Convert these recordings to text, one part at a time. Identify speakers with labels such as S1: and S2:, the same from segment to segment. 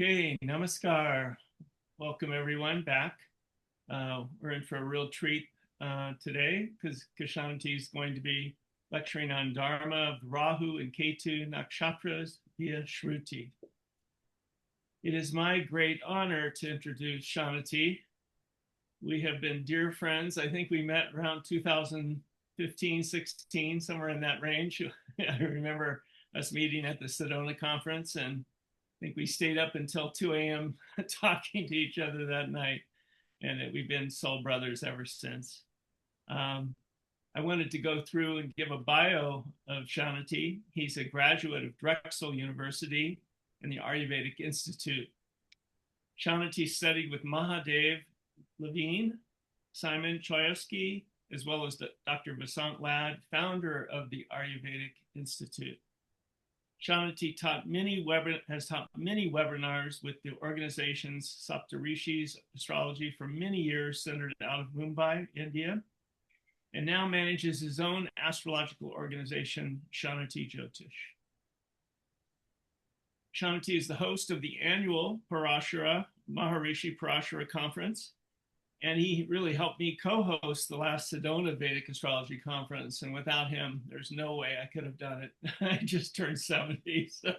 S1: Okay, namaskar. Welcome everyone back. We're in for a real treat today because Ksanati is going to be lecturing on Dharma of Rahu and Ketu Nakshatras via Shruti. It is my great honor to introduce Ksanati. We have been dear friends. I think we met around 2015, 16, somewhere in that range. I remember us meeting at the Sedona conference, and I think we stayed up until 2 a.m. talking to each other that night, and we've been soul brothers ever since. I wanted to go through and give a bio of Ksanati. He's a graduate of Drexel University and the Ayurvedic Institute. Ksanati studied with Mahadev Levine, Simon Chayefsky, as well as Dr. Vasant Lad, founder of the Ayurvedic Institute. Ksanati has taught many webinars with the organizations Saptarishis Astrology for many years, centered out of Mumbai, India, and now manages his own astrological organization, Ksanati Jyotish. Ksanati is the host of the annual Parashara Maharishi Parashara Conference, and he really helped me co-host the last Sedona Vedic Astrology Conference. And without him, there's no way I could have done it. I just turned 70, so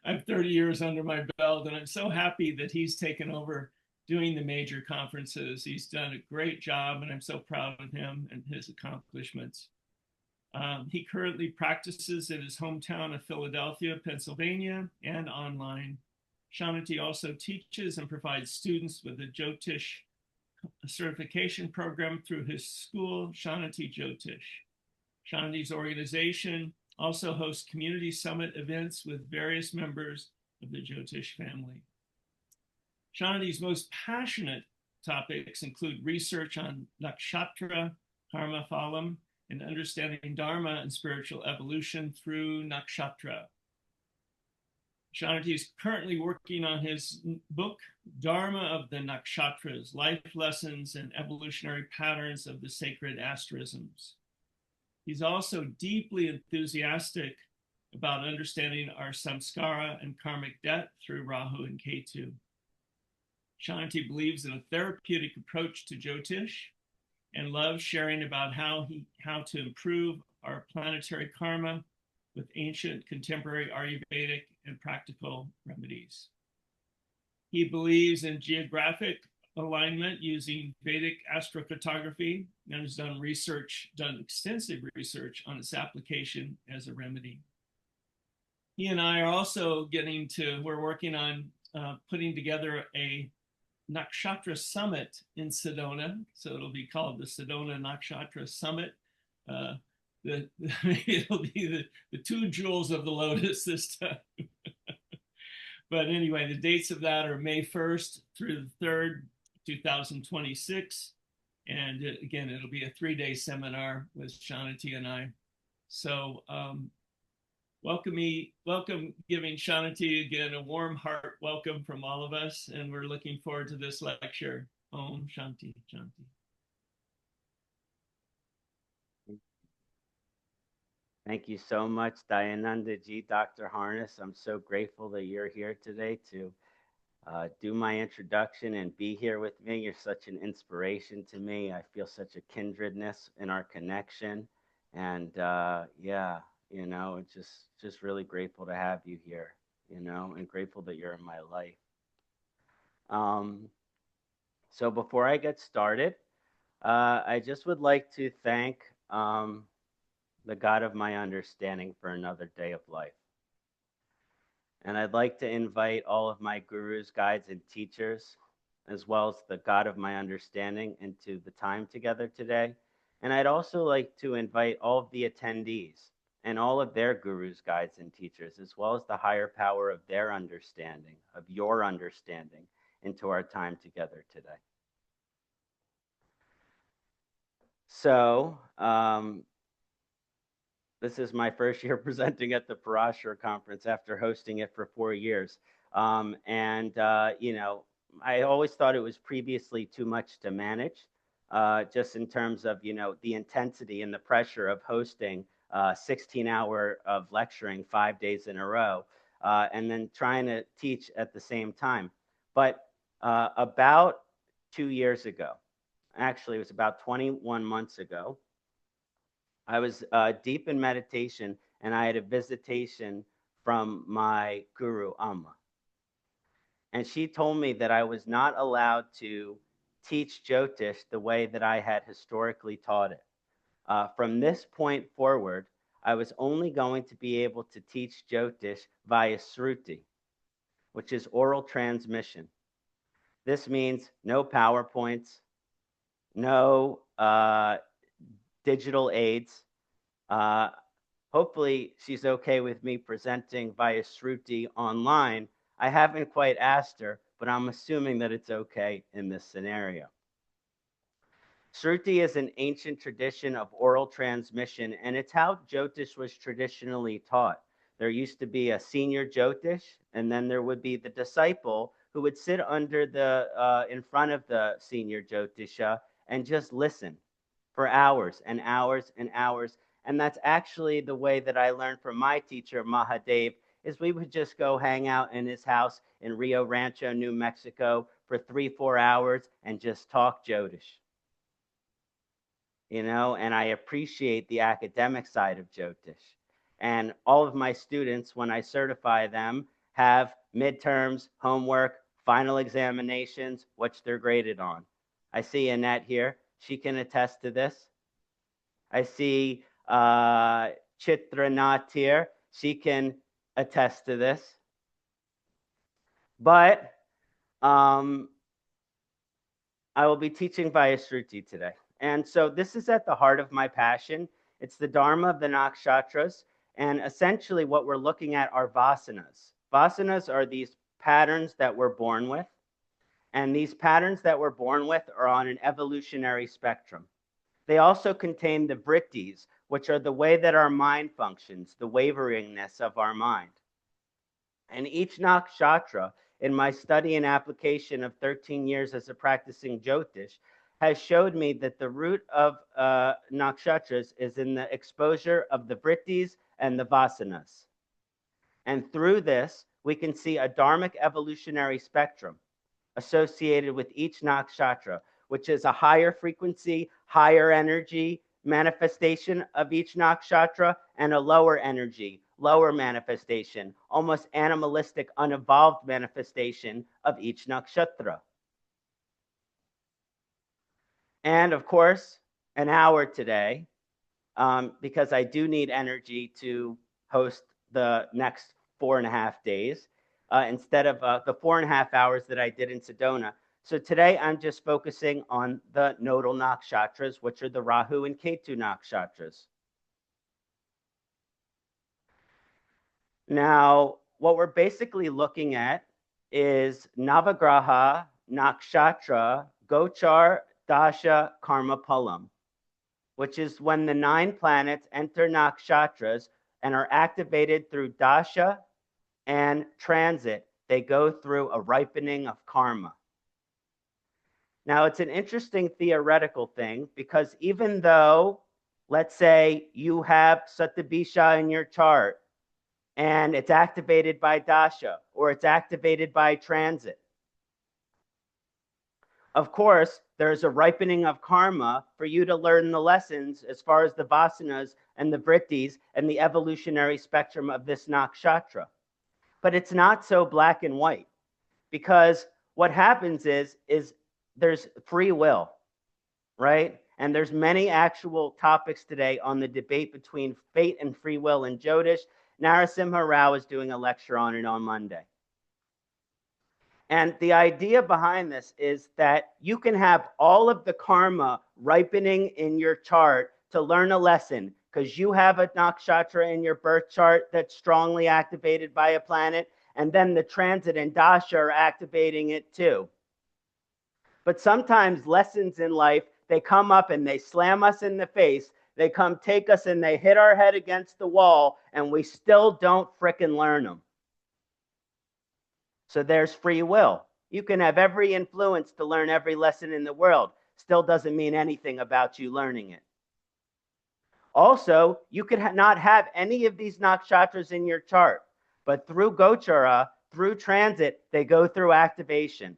S1: I have 30 years under my belt, and I'm so happy that he's taken over doing the major conferences. He's done a great job, and I'm so proud of him and his accomplishments. He currently practices in his hometown of Philadelphia, Pennsylvania, and online. Ksanati also teaches and provides students with a Jyotish certification program through his school, Ksanati Jyotish. Ksanati's organization also hosts community summit events with various members of the Jyotish family. Ksanati's most passionate topics include research on Nakshatra, Karma, Phalam, and understanding Dharma and spiritual evolution through Nakshatra. Ksanati is currently working on his book, Dharma of the Nakshatras, Life Lessons and Evolutionary Patterns of the Sacred Asterisms. He's also deeply enthusiastic about understanding our samskara and karmic debt through Rahu and Ketu. Ksanati believes in a therapeutic approach to Jyotish and loves sharing about how to improve our planetary karma with ancient, contemporary Ayurvedic and practical remedies. He believes in geographic alignment using Vedic astrocartography and has done extensive research on its application as a remedy. He and I are also we're working on putting together a Nakshatra Summit in Sedona. So it'll be called the Sedona Nakshatra Summit. It'll be the two jewels of the lotus this time. But anyway, the dates of that are May 1st through the 3rd, 2026. And again, it'll be a 3-day seminar with Ksanati and I. So welcome, giving Ksanati again a warm heart welcome from all of us. And we're looking forward to this lecture. Om Shanti, Shanti.
S2: Thank you so much, Dayananda Ji, Dr. Harness. I'm so grateful that you're here today to do my introduction and be here with me. You're such an inspiration to me. I feel such a kindredness in our connection. And yeah, it's just really grateful to have you here, and grateful that you're in my life. So before I get started, I just would like to thank the God of my understanding for another day of life. And I'd like to invite all of my gurus, guides, and teachers, as well as the God of my understanding, into the time together today. And I'd also like to invite all of the attendees and all of their gurus, guides, and teachers, as well as the higher power of their understanding, of your understanding, into our time together today. So, this is my first year presenting at the Parashara Conference after hosting it for 4 years. I always thought it was previously too much to manage, just in terms of, the intensity and the pressure of hosting 16 hours of lecturing 5 days in a row. and then trying to teach at the same time. But about 2 years ago, actually it was about 21 months ago, I was deep in meditation, and I had a visitation from my guru, Amma. And she told me that I was not allowed to teach Jyotish the way that I had historically taught it. From this point forward, I was only going to be able to teach Jyotish via Śruti, which is oral transmission. This means no PowerPoints, no digital aids. Hopefully, she's okay with me presenting via Śruti online. I haven't quite asked her, but I'm assuming that it's okay in this scenario. Śruti is an ancient tradition of oral transmission, and it's how Jyotish was traditionally taught. There used to be a senior Jyotish, and then there would be the disciple who would sit under in front of the senior Jyotisha and just listen for hours and hours and hours. And that's actually the way that I learned from my teacher, Mahadev, is we would just go hang out in his house in Rio Rancho, New Mexico for 3-4 hours and just talk Jyotish. And I appreciate the academic side of Jyotish. And all of my students, when I certify them, have midterms, homework, final examinations, which they're graded on. I see Annette here. She can attest to this. I see Chitranath here. She can attest to this. But I will be teaching via Śruti today. And so this is at the heart of my passion. It's the Dharma of the Nakshatras. And essentially what we're looking at are vasanas. Vasanas are these patterns that we're born with. And these patterns that we're born with are on an evolutionary spectrum. They also contain the vrittis, which are the way that our mind functions, the waveringness of our mind. And each nakshatra, in my study and application of 13 years as a practicing Jyotish, has showed me that the root of nakshatras is in the exposure of the vrittis and the vasanas. And through this, we can see a dharmic evolutionary spectrum associated with each nakshatra, which is a higher frequency, higher energy manifestation of each nakshatra, and a lower energy, lower manifestation, almost animalistic, unevolved manifestation of each nakshatra. And of course, an hour today, because I do need energy to host the next 4.5 days, instead of the 4.5 hours that I did in Sedona. So today I'm just focusing on the nodal nakshatras, which are the Rahu and Ketu Nakshatras. Now, what we're basically looking at is Navagraha, Nakshatra, Gochar, Dasha, Karma, Phalam, which is when the 9 planets enter nakshatras and are activated through Dasha and transit. They go through a ripening of karma. Now, it's an interesting theoretical thing because even though, let's say, you have Satyabhisha in your chart and it's activated by Dasha or it's activated by transit, of course, there's a ripening of karma for you to learn the lessons as far as the vasanas and the vrittis and the evolutionary spectrum of this nakshatra. But it's not so black and white, because what happens is there's free will, right? And there's many actual topics today on the debate between fate and free will in Jyotish. Narasimha Rao is doing a lecture on it on Monday. And the idea behind this is that you can have all of the karma ripening in your chart to learn a lesson because you have a nakshatra in your birth chart that's strongly activated by a planet, and then the transit and dasha are activating it too. But sometimes lessons in life, they come up and they slam us in the face. They come take us and they hit our head against the wall, and we still don't frickin' learn them. So there's free will. You can have every influence to learn every lesson in the world. Still doesn't mean anything about you learning it. Also, you could not have any of these nakshatras in your chart. But through Gochara, through transit, they go through activation.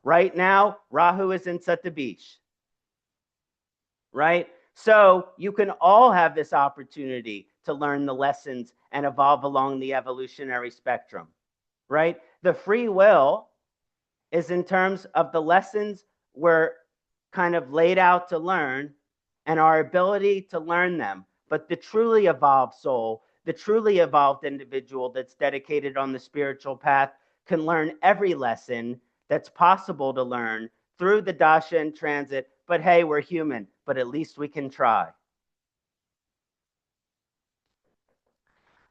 S2: Right now, Rahu is in Sattvabish, right? So you can all have this opportunity to learn the lessons and evolve along the evolutionary spectrum, right? The free will is in terms of the lessons we're kind of laid out to learn and our ability to learn them. But the truly evolved soul, the truly evolved individual that's dedicated on the spiritual path can learn every lesson that's possible to learn through the dasha and transit. But hey, we're human, but at least we can try.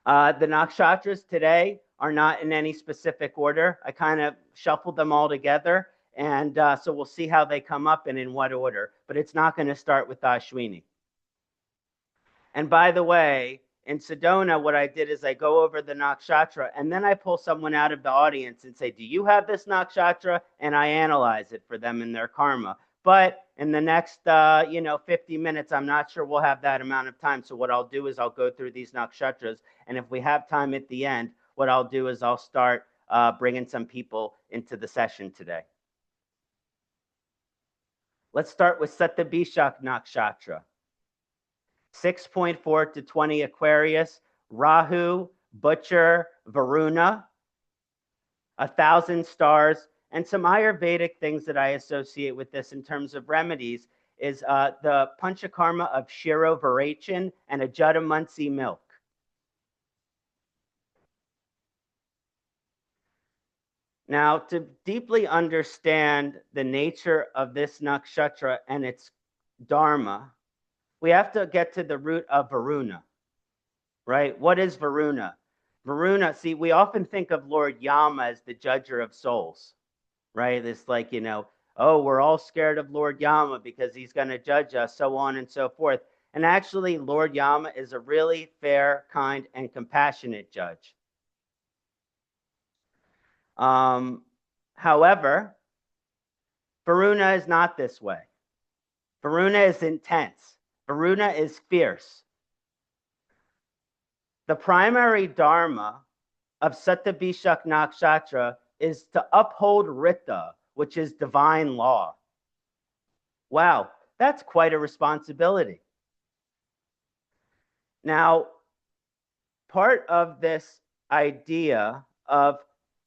S2: The nakshatras today are not in any specific order. I kind of shuffled them all together, and so we'll see how they come up and in what order. But it's not going to start with Ashwini. And by the way, in Sedona, what I did is I go over the nakshatra, and then I pull someone out of the audience and say, do you have this nakshatra? And I analyze it for them in their karma. But in the next, 50 minutes, I'm not sure we'll have that amount of time. So what I'll do is I'll go through these nakshatras. And if we have time at the end, what I'll do is I'll start bringing some people into the session today. Let's start with Sattvabish Nakshatra. 6.4 to 20 Aquarius, Rahu, Butcher, Varuna, 1,000 stars, and some Ayurvedic things that I associate with this in terms of remedies is the Panchakarma of Shiro Varachin and a Jadamunsi milk. Now, to deeply understand the nature of this nakshatra and its dharma, we have to get to the root of Varuna, right? What is Varuna? Varuna, see, we often think of Lord Yama as the judger of souls, right? It's like, oh, we're all scared of Lord Yama because he's going to judge us, so on and so forth. And actually, Lord Yama is a really fair, kind, and compassionate judge. However, Varuna is not this way. Varuna is intense. Varuna is fierce. The primary dharma of Sattvabish Nakshatra is to uphold Rita, which is divine law. Wow, that's quite a responsibility. Now, part of this idea of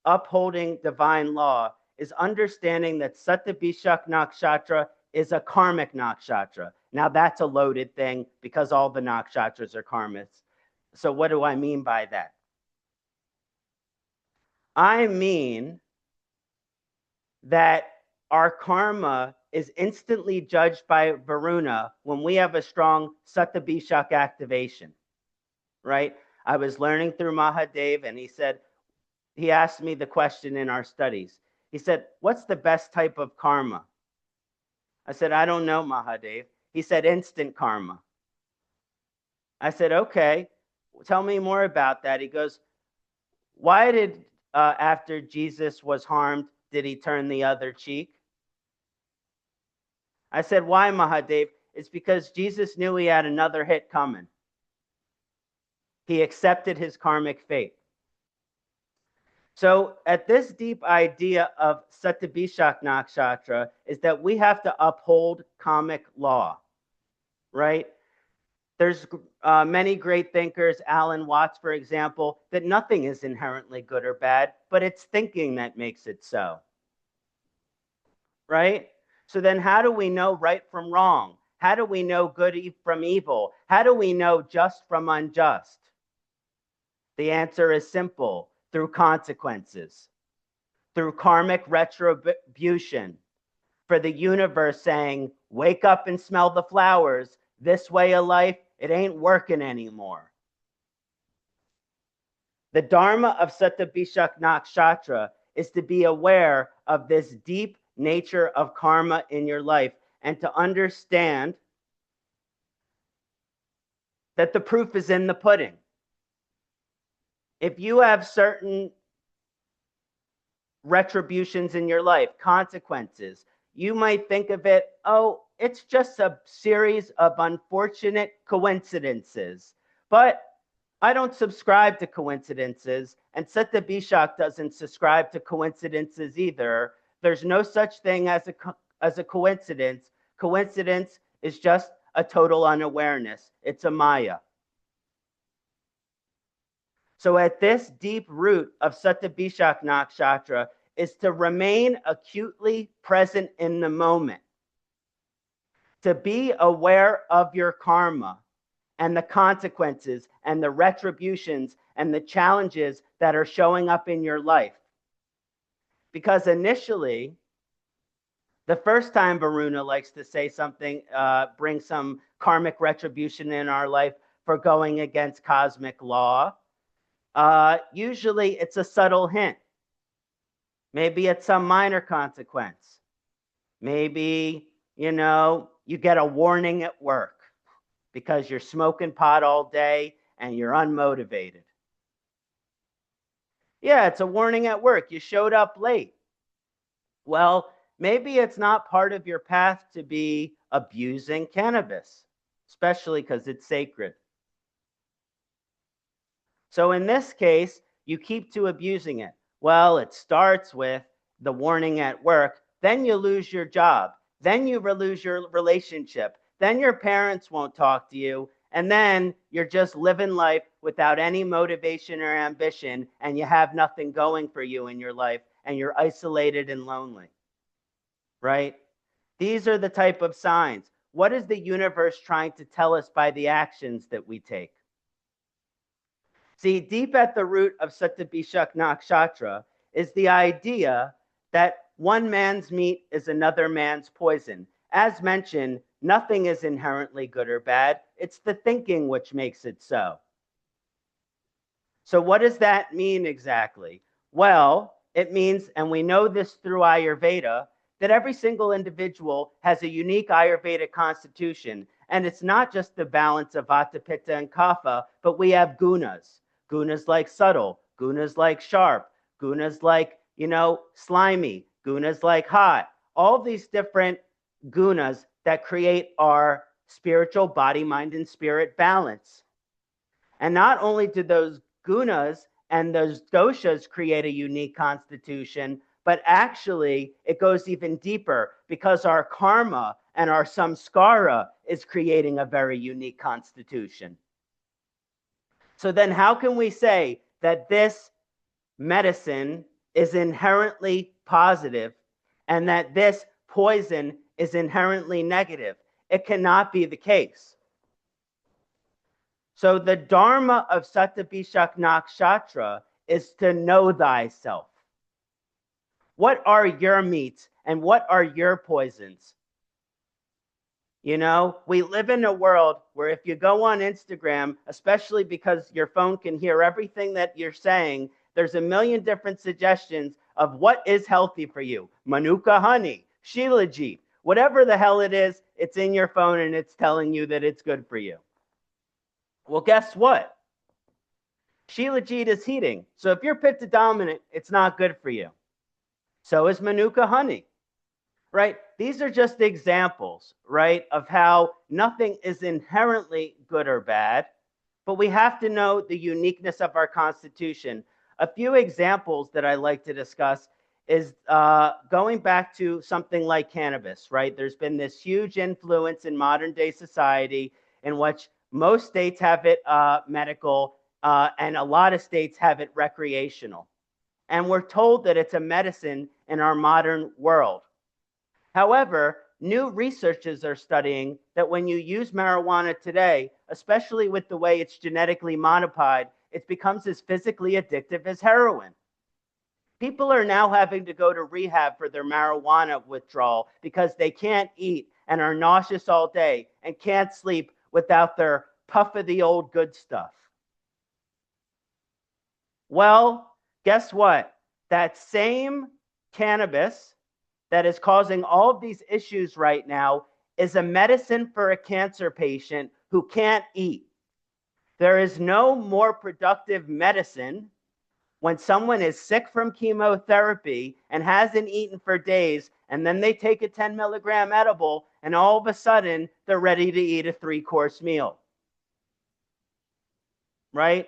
S2: upholding divine law is understanding that Sattvabish Nakshatra is a karmic nakshatra. Now, that's a loaded thing because all the nakshatras are karmas. So what do I mean by that? I mean that our karma is instantly judged by Varuna when we have a strong Sattvabish activation, right? I was learning through Mahadev, and he asked me the question in our studies. He said, what's the best type of karma? I said, I don't know, Mahadev. He said, instant karma. I said, okay, tell me more about that. He goes, why did, after Jesus was harmed, did he turn the other cheek? I said, why, Mahadev? It's because Jesus knew he had another hit coming. He accepted his karmic fate. So at this deep idea of Sattvabish Nakshatra is that we have to uphold karmic law, right? There's many great thinkers, Alan Watts, for example, that nothing is inherently good or bad, but it's thinking that makes it so, right? So then how do we know right from wrong? How do we know good from evil? How do we know just from unjust? The answer is simple. Through consequences, through karmic retribution, for the universe saying, wake up and smell the flowers. This way of life, it ain't working anymore. The dharma of Sattvabish Nakshatra is to be aware of this deep nature of karma in your life and to understand that the proof is in the pudding. If you have certain retributions in your life, consequences, you might think of it, oh, it's just a series of unfortunate coincidences. But I don't subscribe to coincidences, and Setta Bishak doesn't subscribe to coincidences either. There's no such thing as a coincidence. Coincidence is just a total unawareness. It's a Maya. So at this deep root of Setta Bishak Nakshatra is to remain acutely present in the moment, to be aware of your karma and the consequences and the retributions and the challenges that are showing up in your life. Because initially, the first time Varuna likes to say something, bring some karmic retribution in our life for going against cosmic law, usually it's a subtle hint. Maybe it's some minor consequence. Maybe, you get a warning at work because you're smoking pot all day and you're unmotivated. Yeah, it's a warning at work. You showed up late. Well, maybe it's not part of your path to be abusing cannabis, especially because it's sacred. So in this case, you keep to abusing it. Well, it starts with the warning at work. Then you lose your job. Then you lose your relationship. Then your parents won't talk to you. And then you're just living life without any motivation or ambition, and you have nothing going for you in your life, and you're isolated and lonely, right? These are the type of signs. What is the universe trying to tell us by the actions that we take? See, deep at the root of Setta Bishak Nakshatra is the idea that one man's meat is another man's poison. As mentioned, nothing is inherently good or bad. It's the thinking which makes it so. So what does that mean exactly? Well, it means, and we know this through Ayurveda, that every single individual has a unique Ayurvedic constitution. And it's not just the balance of Vata, Pitta, and Kapha, but we have gunas. Gunas like subtle, gunas like sharp, gunas like, slimy, gunas like hot. All these different gunas that create our spiritual body, mind, and spirit balance. And not only do those gunas and those doshas create a unique constitution, but actually it goes even deeper because our karma and our samskara is creating a very unique constitution. So then how can we say that this medicine is inherently positive and that this poison is inherently negative? It cannot be the case. So the dharma of Setta Bishak Nakshatra is to know thyself. What are your meats and what are your poisons? We live in a world where if you go on Instagram, especially because your phone can hear everything that you're saying, there's a million different suggestions of what is healthy for you. Manuka honey, Shilajit, whatever the hell it is, it's in your phone and it's telling you that it's good for you. Well, guess what? Shilajit is heating. So if you're Pitta dominant, it's not good for you. So is Manuka honey. Right? These are just examples, right, of how nothing is inherently good or bad, but we have to know the uniqueness of our constitution. A few examples that I like to discuss is going back to something like cannabis, right? There's been this huge influence in modern day society in which most states have it medical and a lot of states have it recreational. And we're told that it's a medicine in our modern world. However, new researchers are studying that when you use marijuana today, especially with the way it's genetically modified, it becomes as physically addictive as heroin. People are now having to go to rehab for their marijuana withdrawal because they can't eat and are nauseous all day and can't sleep without their puff of the old good stuff. Well, guess what? That same cannabis that is causing all of these issues right now is a medicine for a cancer patient who can't eat. There is no more productive medicine when someone is sick from chemotherapy and hasn't eaten for days, and then they take a 10 milligram edible, and all of a sudden, they're ready to eat a 3-course meal. right?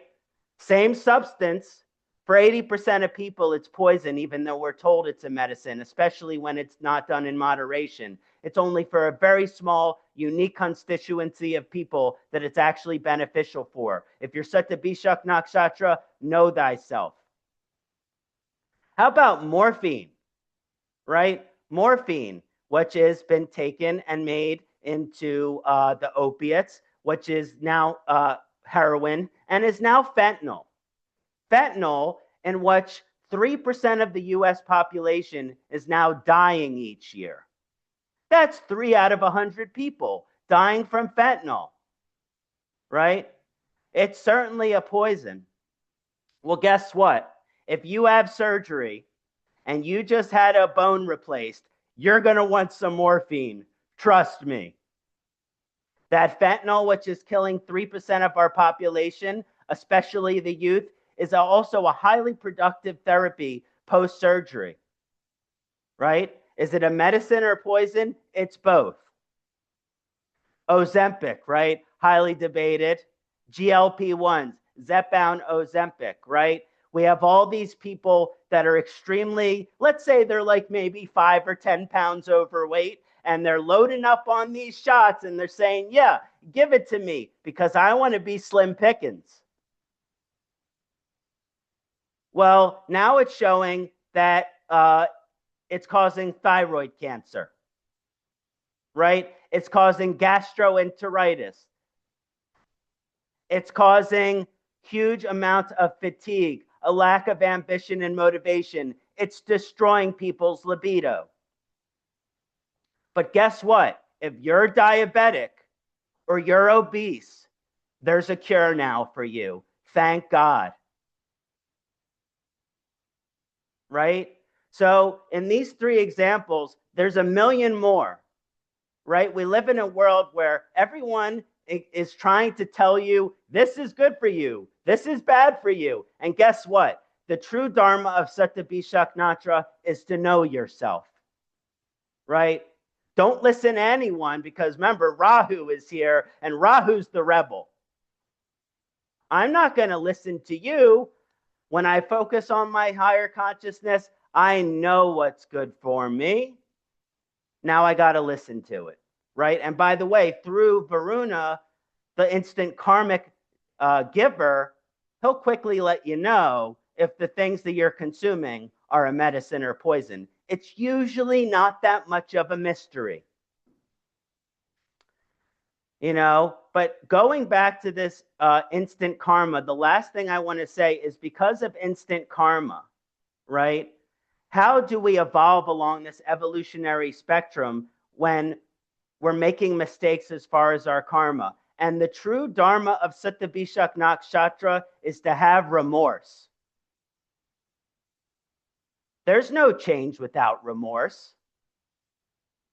S2: Same substance. For 80% of people, it's poison, even though we're told it's a medicine, especially when it's not done in moderation. It's only for a very small, unique constituency of people that it's actually beneficial for. If you're Satyabhishak Nakshatra, know thyself. How about morphine, right? Morphine, which has been taken and made into the opiates, which is now heroin, and is now fentanyl. Fentanyl, in which 3% of the US population is now dying each year. That's 3 out of 100 people dying from fentanyl, right? It's certainly a poison. Well, guess what? If you have surgery and you just had a bone replaced, you're going to want some morphine. Trust me. That fentanyl, which is killing 3% of our population, especially the youth, is also a highly productive therapy post-surgery, right? Is it a medicine or poison? It's both. Ozempic, right? Highly debated. GLP-1s, Zepbound, Ozempic, right? We have all these people that are extremely, let's say they're like maybe 5 or 10 pounds overweight, and they're loading up on these shots and they're saying, yeah, give it to me because I want to be slim pickings. Well, now it's showing that it's causing thyroid cancer, right? It's causing gastroenteritis. It's causing huge amounts of fatigue, a lack of ambition and motivation. It's destroying people's libido. But guess what? If you're diabetic or you're obese, there's a cure now for you. Thank God. Right? So in these 3 examples, there's a million more, right? We live in a world where everyone is trying to tell you, this is good for you, this is bad for you. And guess what? The true Dharma of Satyabhishak Nakshatra is to know yourself, right? Don't listen to anyone because remember, Rahu is here and Rahu's the rebel. I'm not going to listen to you. When I focus on my higher consciousness, I know what's good for me. Now I got to listen to it, right? And by the way, through Varuna, the instant karmic giver, he'll quickly let you know if the things that you're consuming are a medicine or poison. It's usually not that much of a mystery. You know, but going back to this instant karma, the last thing I want to say is because of instant karma, right? How do we evolve along this evolutionary spectrum when we're making mistakes as far as our karma? And the true Dharma of Satyabhishak Nakshatra is to have remorse. There's no change without remorse,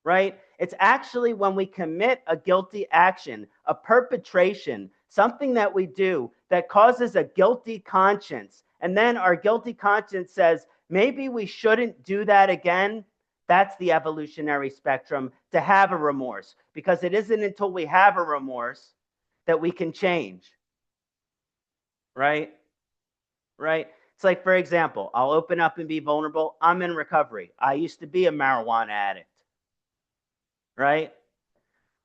S2: right? It's actually when we commit a guilty action, a perpetration, something that we do that causes a guilty conscience. And then our guilty conscience says, maybe we shouldn't do that again. That's the evolutionary spectrum, to have a remorse. Because it isn't until we have a remorse that we can change. Right? Right? It's like, for example, I'll open up and be vulnerable. I'm in recovery. I used to be a marijuana addict. Right?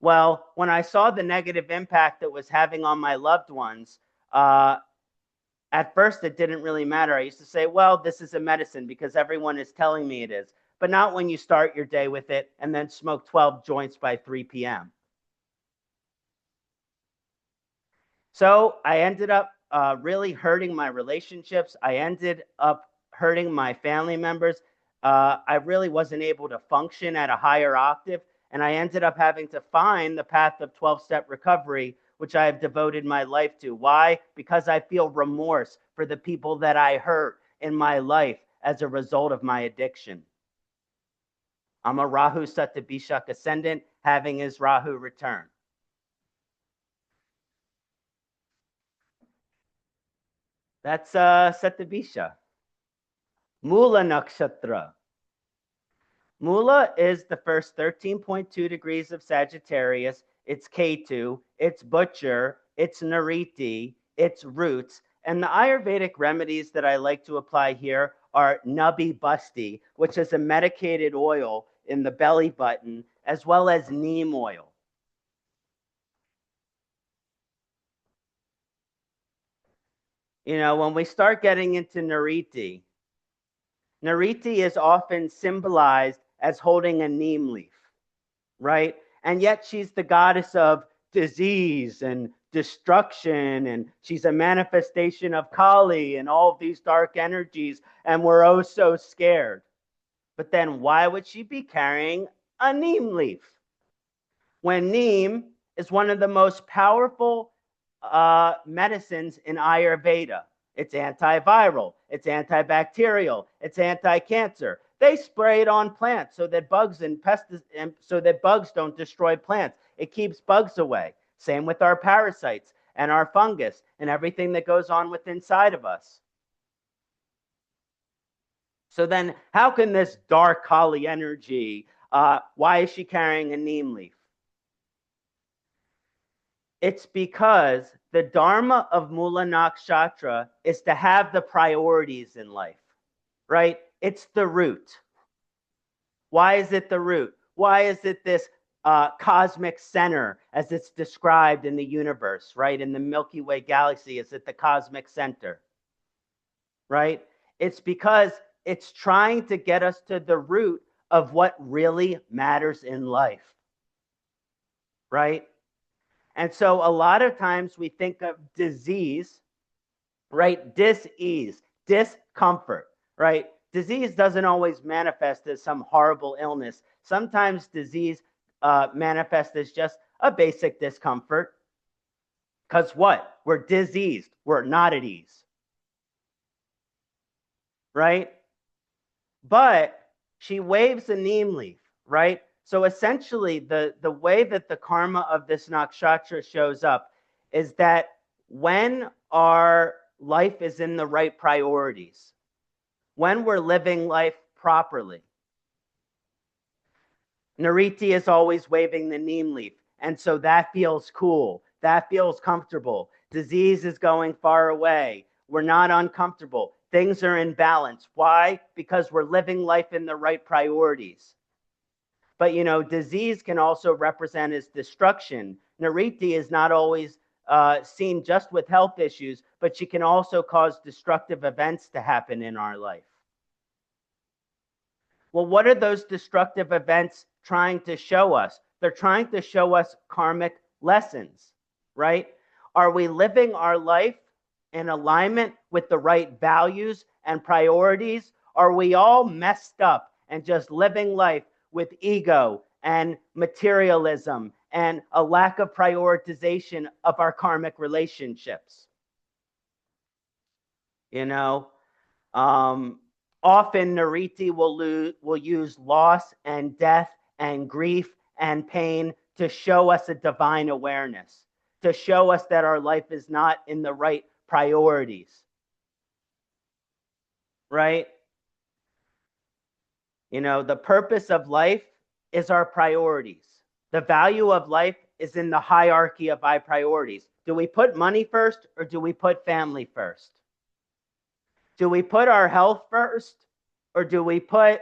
S2: Well, when I saw the negative impact it was having on my loved ones, at first it didn't really matter. I used to say, well, this is a medicine because everyone is telling me it is. But not when you start your day with it and then smoke 12 joints by 3 p.m. So I ended up really hurting my relationships. I ended up hurting my family members. I really wasn't able to function at a higher octave. And I ended up having to find the path of 12-step recovery, which I have devoted my life to. Why? Because I feel remorse for the people that I hurt in my life as a result of my addiction. I'm a Rahu Satyabhishak Ascendant having his Rahu return. That's Satyabhisha. Mula Nakshatra. Mula is the first 13.2 degrees of Sagittarius. It's Ketu, it's Butcher, it's Nariti, its roots. And the Ayurvedic remedies that I like to apply here are Nubbi Busti, which is a medicated oil in the belly button, as well as neem oil. You know, when we start getting into Nariti, Nariti is often symbolized as holding a neem leaf, right? And yet she's the goddess of disease and destruction, and she's a manifestation of Kali and all of these dark energies, and we're oh so scared. But then why would she be carrying a neem leaf? When neem is one of the most powerful medicines in Ayurveda. It's antiviral, it's antibacterial, it's anti-cancer. They spray it on plants so that bugs and so that bugs don't destroy plants. It keeps bugs away. Same with our parasites and our fungus and everything that goes on with inside of us. So then how can this dark Kali energy, why is she carrying a neem leaf? It's because the Dharma of Mula Nakshatra is to have the priorities in life, right? It's the root. Why is it the root? Why is it this cosmic center as it's described in the universe, right? In the Milky Way galaxy, is it the cosmic center, right? It's because it's trying to get us to the root of what really matters in life, right? And so a lot of times we think of disease, right? Dis-ease, discomfort, right? Disease doesn't always manifest as some horrible illness. Sometimes disease manifests as just a basic discomfort. Because what? We're diseased. We're not at ease, right? But she waves a neem leaf, right? So essentially, the way that the karma of this nakshatra shows up is that when our life is in the right priorities, when we're living life properly, Nariti is always waving the neem leaf. And so that feels cool. That feels comfortable. Disease is going far away. We're not uncomfortable. Things are in balance. Why? Because we're living life in the right priorities. But, you know, disease can also represent as destruction. Nariti is not always seen just with health issues, but she can also cause destructive events to happen in our life. Well, what are those destructive events trying to show us? They're trying to show us karmic lessons, right? Are we living our life in alignment with the right values and priorities? Are we all messed up and just living life with ego and materialism and a lack of prioritization of our karmic relationships? You know, often Nariti will use loss and death and grief and pain to show us a divine awareness, to show us that our life is not in the right priorities, right? You know, the purpose of life is our priorities. The value of life is in the hierarchy of our priorities. Do we put money first or do we put family first? Do we put our health first or do we put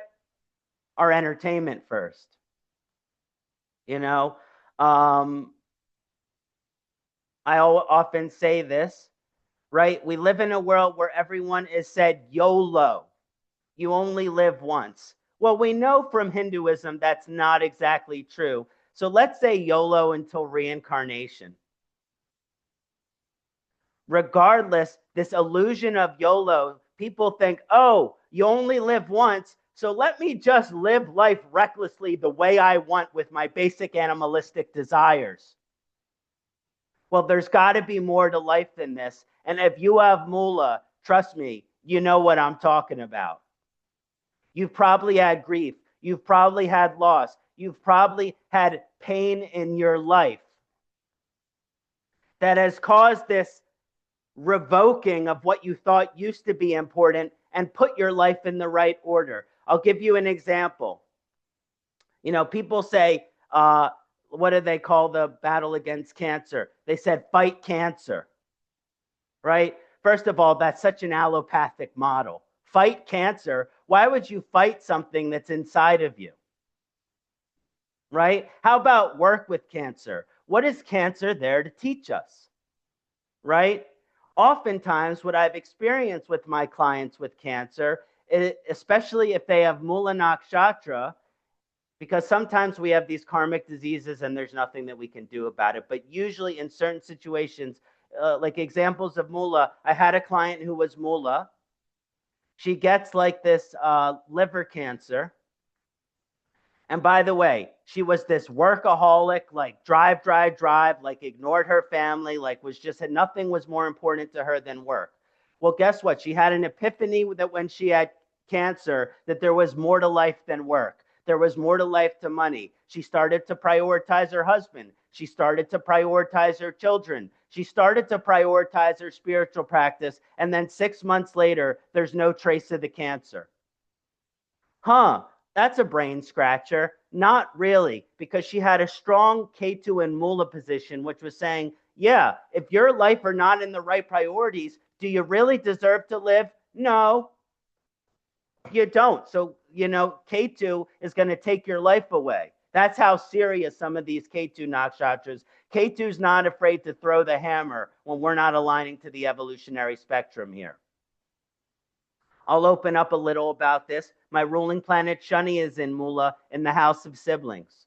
S2: our entertainment first? You know, I often say this, right? We live in a world where everyone is said YOLO. You only live once. Well, we know from Hinduism that's not exactly true. So let's say YOLO until reincarnation. Regardless, this illusion of YOLO, people think, oh, you only live once, so let me just live life recklessly the way I want with my basic animalistic desires. Well, there's got to be more to life than this. And if you have mula, trust me, you know what I'm talking about. You've probably had grief. You've probably had loss. You've probably had pain in your life that has caused this revoking of what you thought used to be important and put your life in the right order. I'll give you an example. You know, people say, what do they call the battle against cancer? They said, fight cancer. right? First of all, that's such an allopathic model. Fight cancer. Why would you fight something that's inside of you? Right? How about work with cancer? What is cancer there to teach us? Right? Oftentimes, what I've experienced with my clients with cancer, especially if they have Mula Nakshatra, because sometimes we have these karmic diseases and there's nothing that we can do about it. But usually in certain situations, like examples of Mula, I had a client who was Mula. She gets like this liver cancer. And by the way, she was this workaholic, like drive, like ignored her family, like was just, nothing was more important to her than work. Well, guess what? She had an epiphany that when she had cancer, that there was more to life than work. There was more to life to money. She started to prioritize her husband. She started to prioritize her children. She started to prioritize her spiritual practice. And then 6 months later, there's no trace of the cancer. Huh, that's a brain scratcher. Not really, because she had a strong Ketu and Mula position, which was saying, yeah, if your life are not in the right priorities, do you really deserve to live? No, you don't. So, Ketu is going to take your life away. That's how serious some of these Ketu nakshatras. Ketu's not afraid to throw the hammer when we're not aligning to the evolutionary spectrum here. I'll open up a little about this. My ruling planet Shani is in Mula in the house of siblings.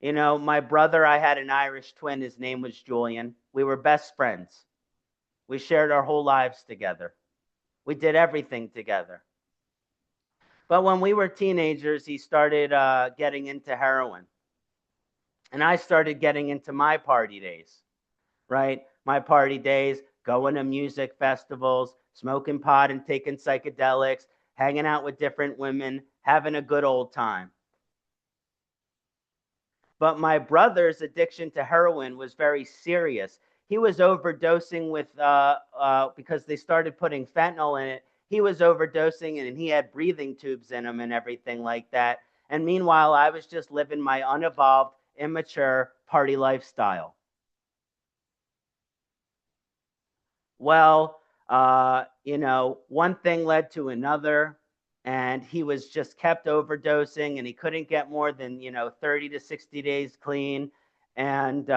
S2: My brother, I had an Irish twin. His name was Julian. We were best friends. We shared our whole lives together. We did everything together. But when we were teenagers, he started getting into heroin. And I started getting into my party days, right? My party days, going to music festivals, smoking pot and taking psychedelics, hanging out with different women, having a good old time. But my brother's addiction to heroin was very serious. He was overdosing with, because they started putting fentanyl in it, he was overdosing and he had breathing tubes in him and everything like that. And meanwhile, I was just living my unevolved, immature party lifestyle. Well, one thing led to another, and he was just kept overdosing, and he couldn't get more than 30 to 60 days clean. And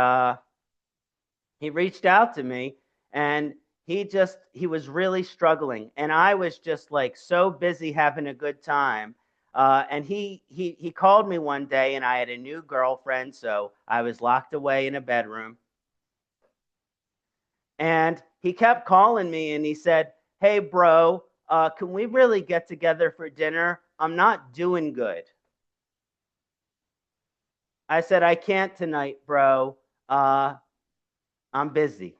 S2: he reached out to me, and he was really struggling, and I was just like so busy having a good time. And he called me one day, and I had a new girlfriend, so I was locked away in a bedroom. And he kept calling me and he said, hey, bro, can we really get together for dinner? I'm not doing good. I said, I can't tonight, bro. I'm busy.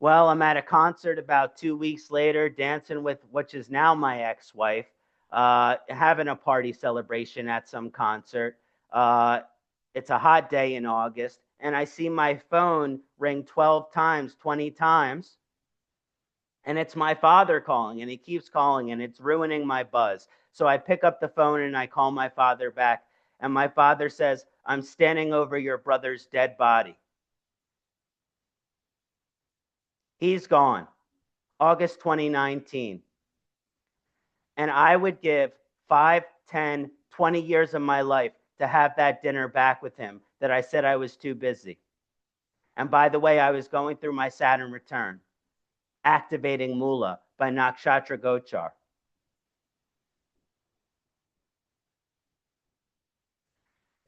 S2: Well, I'm at a concert about 2 weeks later, dancing with which is now my ex-wife, having a party celebration at some concert. It's a hot day in August, and I see my phone ring 12 times, 20 times, and it's my father calling, and he keeps calling, and it's ruining my buzz. So I pick up the phone, and I call my father back, and my father says, I'm standing over your brother's dead body. He's gone. August 2019. And I would give 5, 10, 20 years of my life to have that dinner back with him that I said I was too busy. And by the way, I was going through my Saturn return, activating Mula by Nakshatra Gochar.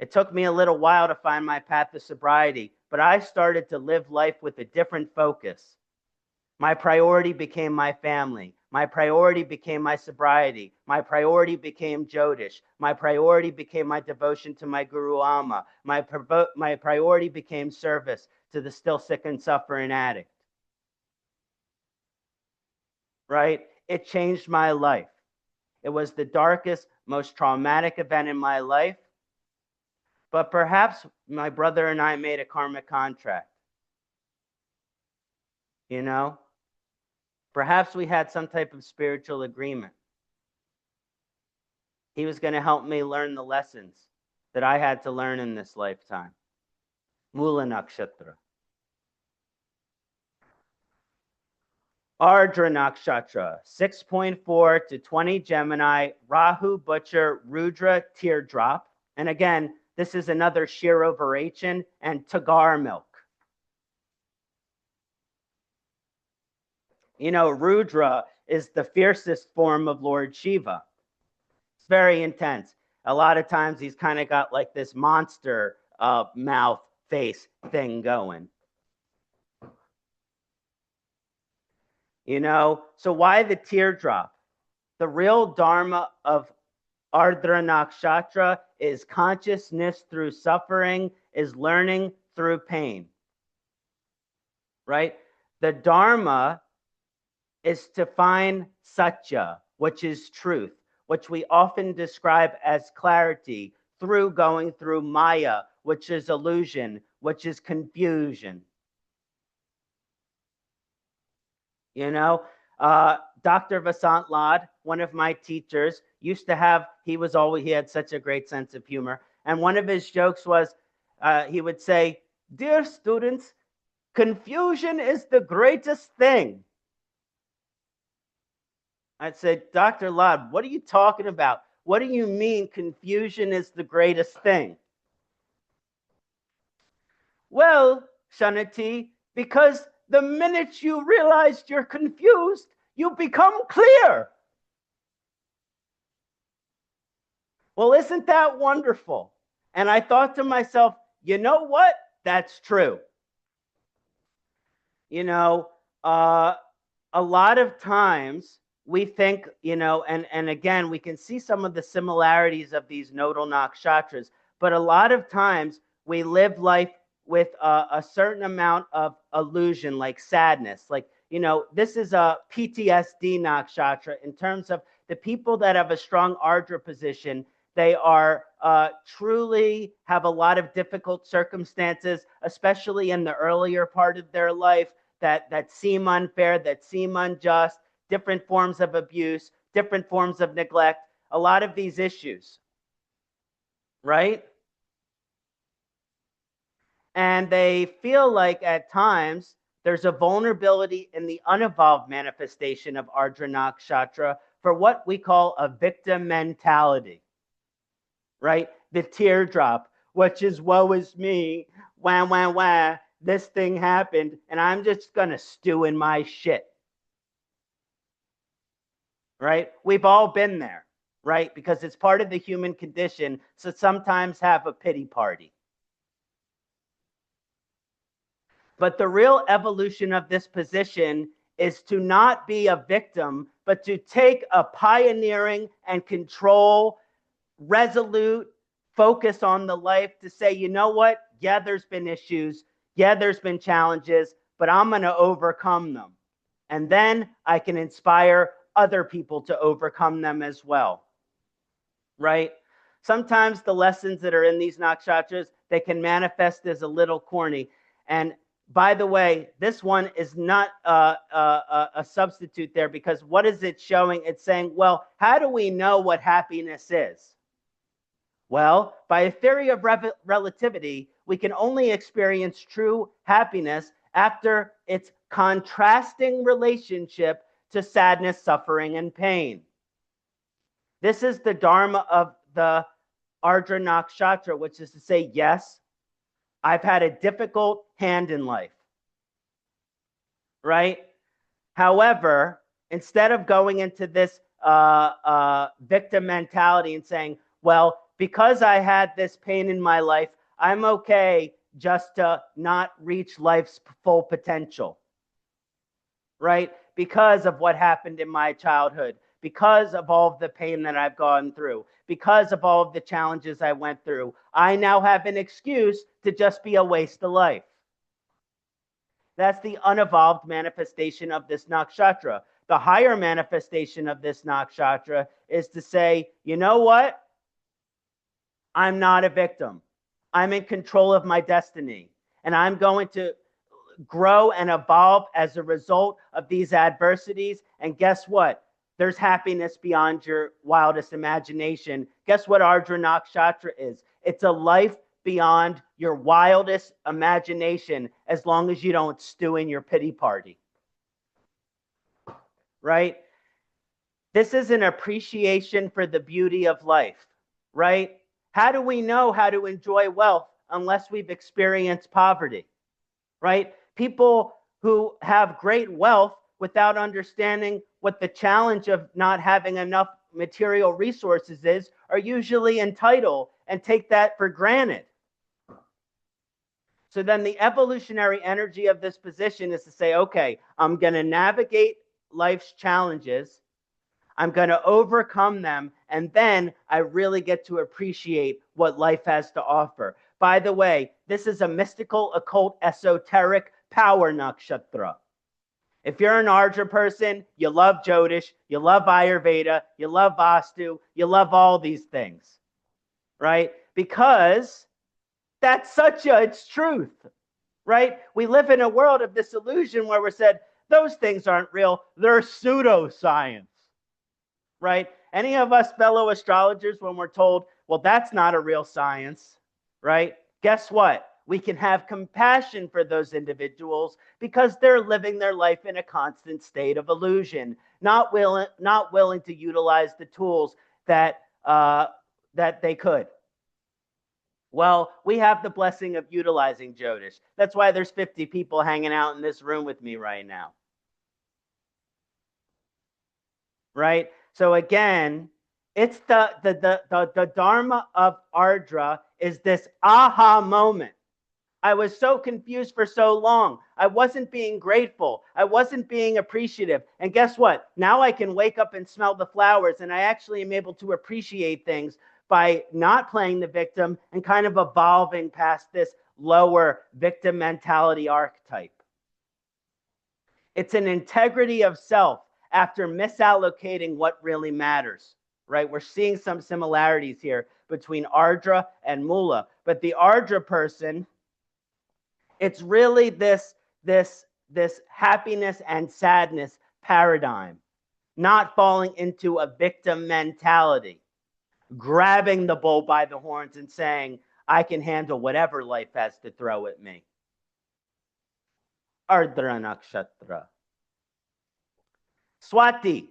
S2: It took me a little while to find my path to sobriety, but I started to live life with a different focus. My priority became my family. My priority became my sobriety. My priority became Jyotish. My priority became my devotion to my Guru Amma. My priority became service to the still sick and suffering addict. Right? It changed my life. It was the darkest, most traumatic event in my life. But perhaps my brother and I made a karmic contract. Perhaps we had some type of spiritual agreement. He was going to help me learn the lessons that I had to learn in this lifetime. Mula Nakshatra. Ardra Nakshatra, 6.4 to 20 Gemini, Rahu, Butcher, Rudra, Teardrop. And again, this is another Shiro Varachan and Tagar milk. You know, Rudra is the fiercest form of Lord Shiva. It's very intense. A lot of times he's kind of got like this monster mouth face thing going. You know, so why the teardrop? The real dharma of Ardra Nakshatra is consciousness through suffering, is learning through pain. Right? The dharma is to find satya, which is truth, which we often describe as clarity through going through maya, which is illusion, which is confusion. You know, Dr. Vasant Lad, one of my teachers, used to have, he had such a great sense of humor. And one of his jokes was, he would say, "Dear students, confusion is the greatest thing." I'd say, "Dr. Lad, what are you talking about? What do you mean confusion is the greatest thing?" "Well, Ksanati, because the minute you realize you're confused, you become clear." Well, isn't that wonderful? And I thought to myself, you know what? That's true. You know, a lot of times we think, you know, and again, we can see some of the similarities of these nodal nakshatras, but a lot of times we live life with a certain amount of illusion, like sadness. Like, you know, this is a PTSD nakshatra in terms of the people that have a strong Ardra position. They are truly have a lot of difficult circumstances, especially in the earlier part of their life, that seem unfair, that seem unjust, different forms of abuse, different forms of neglect, a lot of these issues, right? And they feel like at times there's a vulnerability in the unevolved manifestation of Ardra Nakshatra for what we call a victim mentality, right? The teardrop, which is woe is me, wah, wah, wah, this thing happened, and I'm just going to stew in my shit, right? We've all been there, right? Because it's part of the human condition to sometimes have a pity party. But the real evolution of this position is to not be a victim, but to take a pioneering and control, resolute focus on the life to say, you know what? Yeah, there's been issues. Yeah, there's been challenges, but I'm going to overcome them. And then I can inspire other people to overcome them as well, right? Sometimes the lessons that are in these nakshatras, they can manifest as a little corny. And by the way, this one is not a substitute there, because what is it showing? It's saying, well, how do we know what happiness is? Well, by a theory of relativity, we can only experience true happiness after its contrasting relationship to sadness, suffering, and pain. This is the dharma of the Ardra Nakshatra, which is to say, yes, I've had a difficult hand in life, right? However, instead of going into this victim mentality and saying, well, because I had this pain in my life, I'm okay just to not reach life's full potential, right? Because of what happened in my childhood, because of all of the pain that I've gone through, because of all of the challenges I went through, I now have an excuse to just be a waste of life. That's the unevolved manifestation of this nakshatra. The higher manifestation of this nakshatra is to say, you know what? I'm not a victim. I'm in control of my destiny. And I'm going to grow and evolve as a result of these adversities. And guess what? there's happiness beyond your wildest imagination. Guess what Ardra Nakshatra is? It's a life beyond your wildest imagination, as long as you don't stew in your pity party. Right? This is an appreciation for the beauty of life, right? How do we know how to enjoy wealth unless we've experienced poverty, right? People who have great wealth without understanding what the challenge of not having enough material resources is are usually entitled and take that for granted. So then the evolutionary energy of this position is to say, okay, I'm going to navigate life's challenges. I'm going to overcome them, and then I really get to appreciate what life has to offer. By the way, this is a mystical, occult, esoteric power nakshatra. If you're an Ardra person, you love Jyotish, you love Ayurveda, you love Vastu, you love all these things, right? Because that's it's truth, right? We live in a world of this illusion where we're said, those things aren't real, they're pseudoscience. Right? Any of us fellow astrologers, when we're told, well, that's not a real science, right? Guess what? We can have compassion for those individuals because they're living their life in a constant state of illusion, not willing to utilize the tools that they could. Well, we have the blessing of utilizing Jyotish. That's why there's 50 people hanging out in this room with me right now. Right? So again, it's the Dharma of Ardra is this aha moment. I was so confused for so long. I wasn't being grateful. I wasn't being appreciative. And guess what? Now I can wake up and smell the flowers, and I actually am able to appreciate things by not playing the victim and kind of evolving past this lower victim mentality archetype. It's an integrity of self after misallocating what really matters, right? We're seeing some similarities here between Ardra and Mula. But the Ardra person, it's really this happiness and sadness paradigm, not falling into a victim mentality, grabbing the bull by the horns and saying, I can handle whatever life has to throw at me. Ardra Nakshatra. Śruti.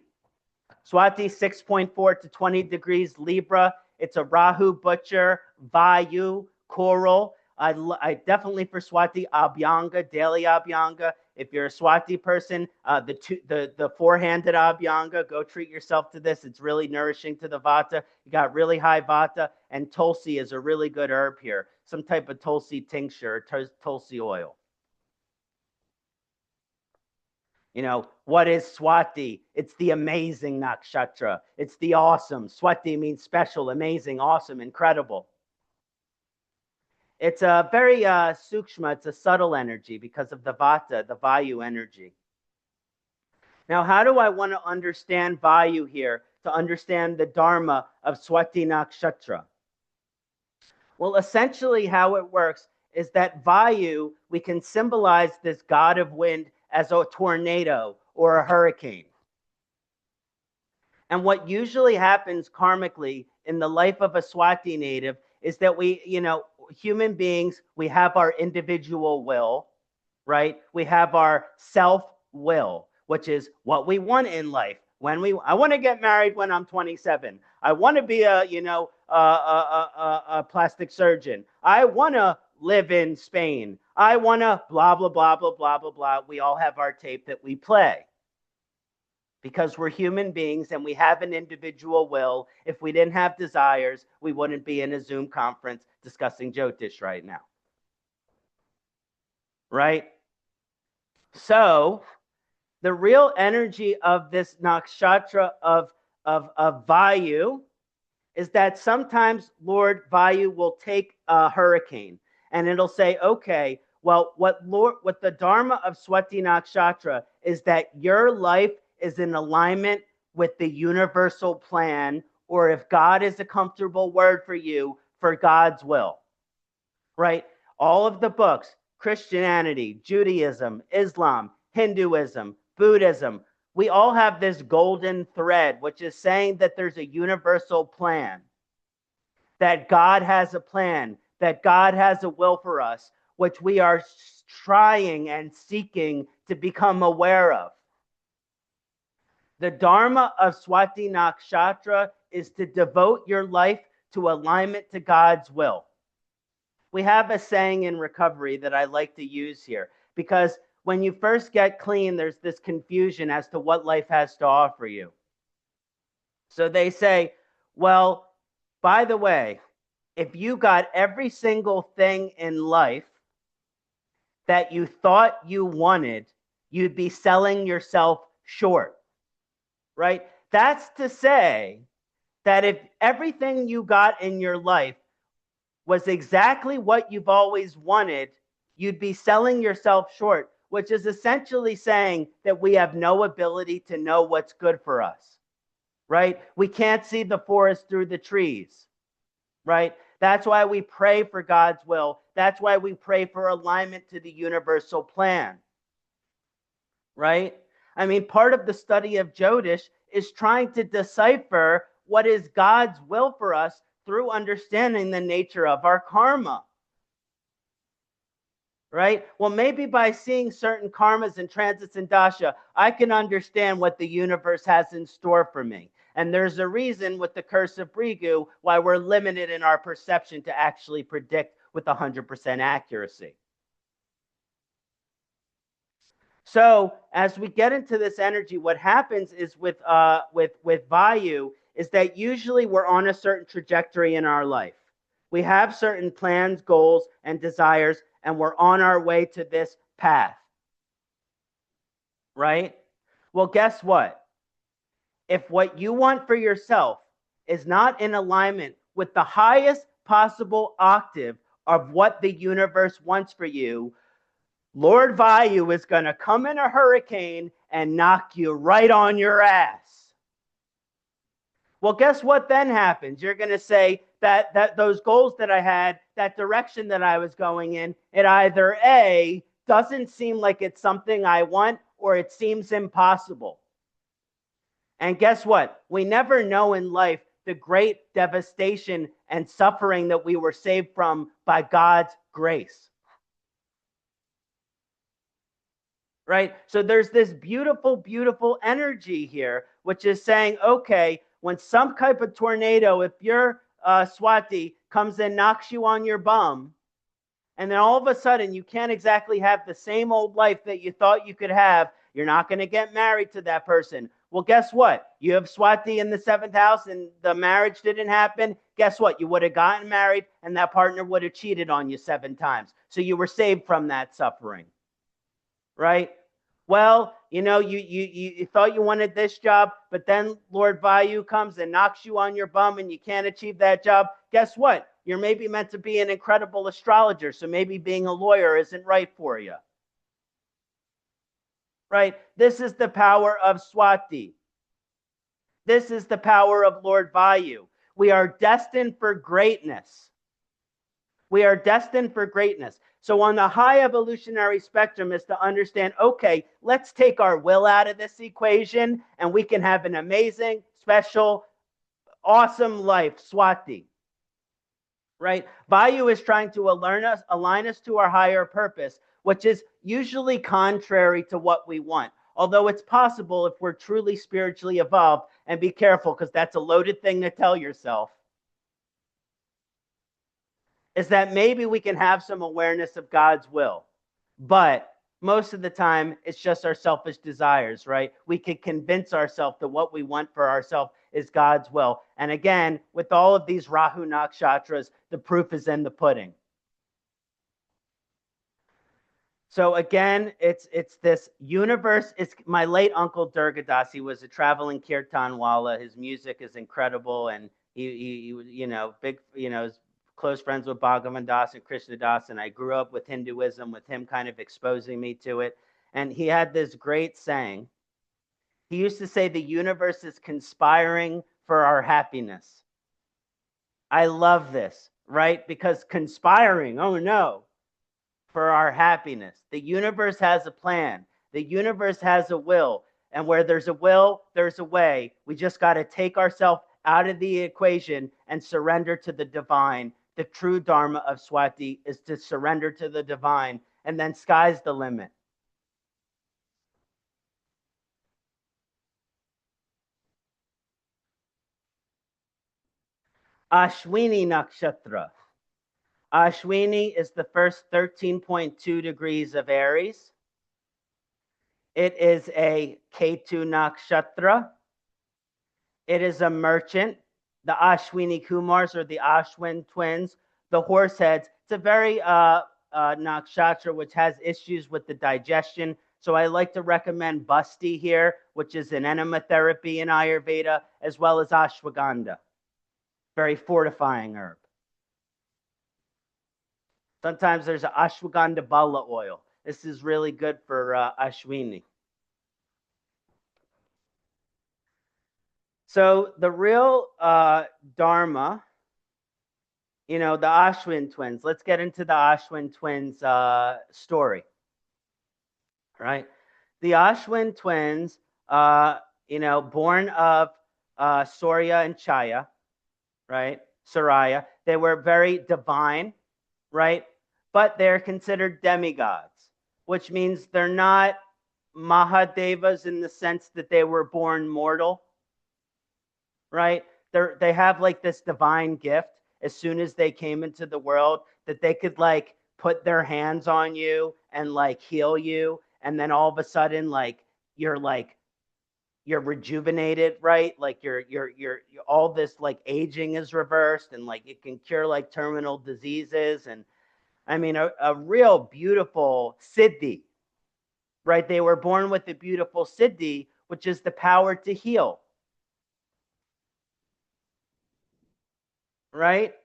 S2: Śruti 6.4 to 20 degrees Libra. It's a Rahu butcher, Vayu, coral. I definitely for Śruti, Abhyanga, daily Abhyanga. If you're a Śruti person, the four-handed Abhyanga, go treat yourself to this. It's really nourishing to the Vata. You got really high Vata, and Tulsi is a really good herb here. Some type of Tulsi tincture, Tulsi oil. You know, what is Śruti? It's the amazing nakshatra. It's the awesome. Śruti means special, amazing, awesome, incredible. It's a very sukshma, it's a subtle energy because of the Vata, the Vayu energy. Now, how do I want to understand Vayu here to understand the Dharma of Śruti Nakshatra? Well, essentially how it works is that Vayu, we can symbolize this god of wind as a tornado or a hurricane. And what usually happens karmically in the life of a Śruti native is that we, human beings, we have our individual will, right? We have our self-will, which is what we want in life. I want to get married when I'm 27. I want to be a plastic surgeon. I want to live in Spain. I want to blah, blah, blah, blah, blah, blah, blah. We all have our tape that we play because we're human beings and we have an individual will. If we didn't have desires, we wouldn't be in a Zoom conference discussing Jyotish right now. Right? So the real energy of this nakshatra of Vayu is that sometimes Lord Vayu will take a hurricane and it'll say, okay, well, what the Dharma of Śruti Nakshatra is that your life is in alignment with the universal plan, or if God is a comfortable word for you, for God's will, right? All of the books, Christianity, Judaism, Islam, Hinduism, Buddhism, we all have this golden thread, which is saying that there's a universal plan, that God has a plan, that God has a will for us, which we are trying and seeking to become aware of. The Dharma of Śruti Nakshatra is to devote your life to alignment to God's will. We have a saying in recovery that I like to use here, because when you first get clean, there's this confusion as to what life has to offer you. So they say, well, by the way, if you got every single thing in life that you thought you wanted, you'd be selling yourself short, right? That's to say that if everything you got in your life was exactly what you've always wanted, you'd be selling yourself short, which is essentially saying that we have no ability to know what's good for us, right? We can't see the forest through the trees, right? That's why we pray for God's will. That's why we pray for alignment to the universal plan, right? I mean, part of the study of Jyotish is trying to decipher what is God's will for us through understanding the nature of our karma, right? Well, maybe by seeing certain karmas and transits and dasha, I can understand what the universe has in store for me. And there's a reason with the curse of Brigu why we're limited in our perception to actually predict with 100% accuracy. So as we get into this energy, what happens is with Vayu is that usually we're on a certain trajectory in our life. We have certain plans, goals, and desires, and we're on our way to this path, right? Well, guess what? If what you want for yourself is not in alignment with the highest possible octave of what the universe wants for you, Lord Vayu is going to come in a hurricane and knock you right on your ass. Well, guess what then happens? You're going to say that those goals that I had, that direction that I was going in, it either A, doesn't seem like it's something I want, or it seems impossible. And guess what? We never know in life the great devastation and suffering that we were saved from by God's grace. Right? So there's this beautiful, beautiful energy here, which is saying, okay, when some type of tornado, if you're Śruti, comes and knocks you on your bum, and then all of a sudden you can't exactly have the same old life that you thought you could have, you're not going to get married to that person. Well, guess what? You have Śruti in the 7th house and the marriage didn't happen. Guess what? You would have gotten married and that partner would have cheated on you 7 times. So you were saved from that suffering, right? Well, you know, you thought you wanted this job, but then Lord Vayu comes and knocks you on your bum and you can't achieve that job. Guess what? You're maybe meant to be an incredible astrologer, so maybe being a lawyer isn't right for you. Right? This is the power of Śruti. This is the power of Lord Vayu. We are destined for greatness. We are destined for greatness. So on the high evolutionary spectrum is to understand, okay, let's take our will out of this equation and we can have an amazing, special, awesome life, Śruti. Right? Vayu is trying to align us to our higher purpose, which is usually contrary to what we want. Although it's possible if we're truly spiritually evolved, and be careful because that's a loaded thing to tell yourself, is that maybe we can have some awareness of God's will. But most of the time, it's just our selfish desires, right? We can convince ourselves that what we want for ourselves is God's will. And again, with all of these Rahu Nakshatras, the proof is in the pudding. So again, it's this universe. It's my late uncle Durgadas. He was a traveling kirtanwala. His music is incredible, and he you know, big, you know, close friends with Bhagavan Das and Krishna Das, and I grew up with Hinduism, with him kind of exposing me to it. And he had this great saying. He used to say the universe is conspiring for our happiness. I love this, right? Because conspiring, oh no, for our happiness. The universe has a plan. The universe has a will. And where there's a will, there's a way. We just got to take ourselves out of the equation and surrender to the divine. The true Dharma of Śruti is to surrender to the divine, and then sky's the limit. Ashwini Nakshatra. Ashwini is the first 13.2 degrees of Aries. It is a Ketu Nakshatra. It is a merchant. The Ashwini Kumars, or the Ashwin twins, the horse heads. It's a very nakshatra which has issues with the digestion. So I like to recommend Basti here, which is an enema therapy in Ayurveda, as well as ashwagandha. Very fortifying herb. Sometimes there's an ashwagandha bala oil. This is really good for Ashwini. So the real Dharma, the Ashwin twins. Let's get into the Ashwin twins story. Right? The Ashwin twins, born of Surya and Chaya, right? Surya. They were very divine, right? But they're considered demigods, which means they're not Mahadevas in the sense that they were born mortal, right? They have like this divine gift as soon as they came into the world, that they could like put their hands on you and like heal you, and then all of a sudden you're rejuvenated, right? Like you're all this like aging is reversed, and like it can cure like terminal diseases. And I mean a real beautiful siddhi, right? They were born with the beautiful siddhi, which is the power to heal. Right?